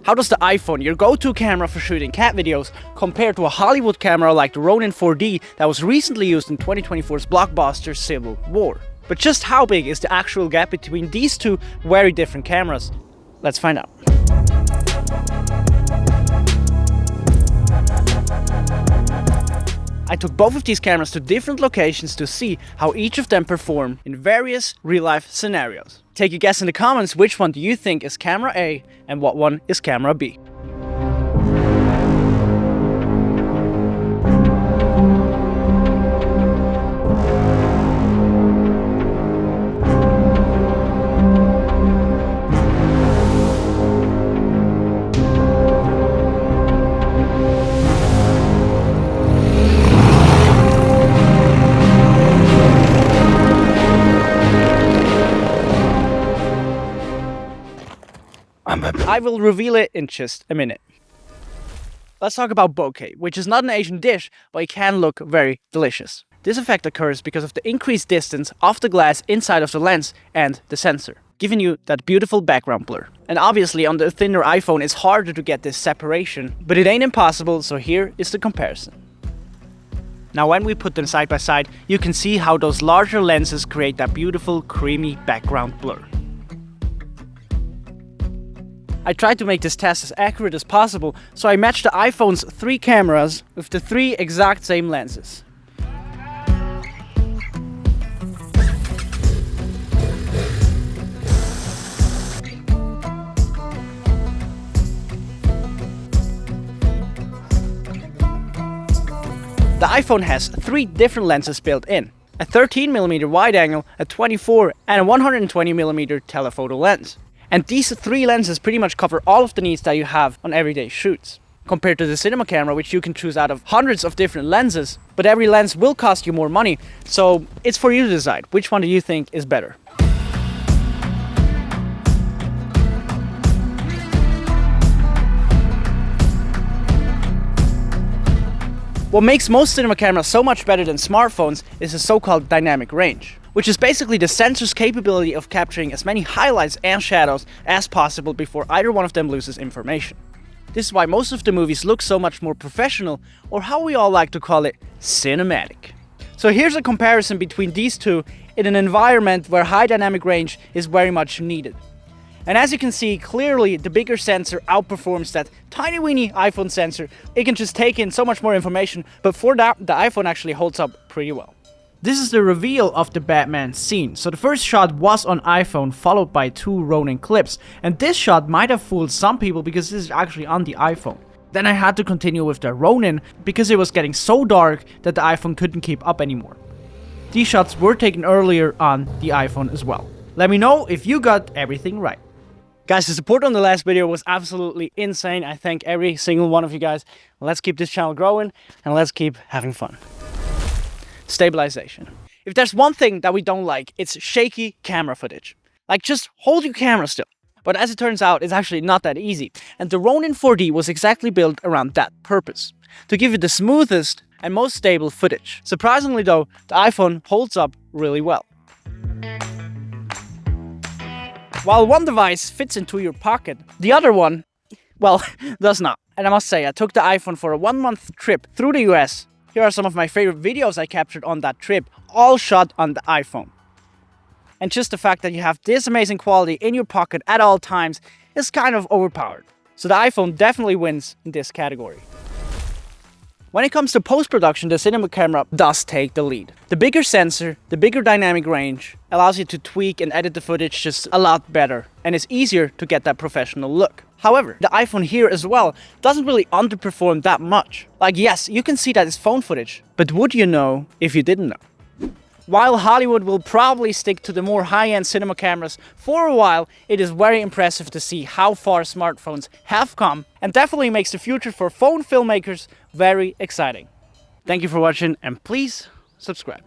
How does the iPhone, your go-to camera for shooting cat videos, compare to a Hollywood camera like the Ronin 4D that was recently used in 2024's blockbuster Civil War? But just how big is the actual gap between these two very different cameras? Let's find out. I took both of these cameras to different locations to see how each of them perform in various real-life scenarios. Take a guess in the comments which one do you think is camera A and what one is camera B. I will reveal it in just a minute. Let's talk about bokeh, which is not an Asian dish, but it can look very delicious. This effect occurs because of the increased distance of the glass inside of the lens and the sensor, giving you that beautiful background blur. And obviously on the thinner iPhone it's harder to get this separation, but it ain't impossible, so here is the comparison. Now when we put them side by side, you can see how those larger lenses create that beautiful creamy background blur. I tried to make this test as accurate as possible, so I matched the iPhone's 3 cameras with the 3 exact same lenses. The iPhone has 3 different lenses built in: a 13mm wide angle, a 24 and a 120mm telephoto lens. And these 3 lenses pretty much cover all of the needs that you have on everyday shoots. Compared to the cinema camera, which you can choose out of hundreds of different lenses, but every lens will cost you more money, so it's for you to decide which one do you think is better. What makes most cinema cameras so much better than smartphones is the so-called dynamic range, which is basically the sensor's capability of capturing as many highlights and shadows as possible before either one of them loses information. This is why most of the movies look so much more professional, or how we all like to call it, cinematic. So here's a comparison between these two in an environment where high dynamic range is very much needed. And as you can see, clearly the bigger sensor outperforms that tiny weeny iPhone sensor. It can just take in so much more information, but for that, the iPhone actually holds up pretty well. This is the reveal of the Batman scene. So the first shot was on iPhone, followed by 2 Ronin clips. And this shot might have fooled some people because this is actually on the iPhone. Then I had to continue with the Ronin because it was getting so dark that the iPhone couldn't keep up anymore. These shots were taken earlier on the iPhone as well. Let me know if you got everything right. Guys, the support on the last video was absolutely insane. I thank every single one of you guys. Let's keep this channel growing and let's keep having fun. Stabilization. If there's one thing that we don't like, it's shaky camera footage. Like, just hold your camera still. But as it turns out, it's actually not that easy. And the Ronin 4D was exactly built around that purpose, to give you the smoothest and most stable footage. Surprisingly though, the iPhone holds up really well. While one device fits into your pocket, the other one, well, does not. And I must say, I took the iPhone for a 1-month trip through the US. Here are some of my favorite videos I captured on that trip, all shot on the iPhone. And just the fact that you have this amazing quality in your pocket at all times is kind of overpowered. So the iPhone definitely wins in this category. When it comes to post-production, the cinema camera does take the lead. The bigger sensor, the bigger dynamic range, allows you to tweak and edit the footage just a lot better, and it's easier to get that professional look. However, the iPhone here as well doesn't really underperform that much. Like, yes, you can see that it's phone footage, but would you know if you didn't know? While Hollywood will probably stick to the more high-end cinema cameras for a while, it is very impressive to see how far smartphones have come, and definitely makes the future for phone filmmakers very exciting. Thank you for watching, and please subscribe.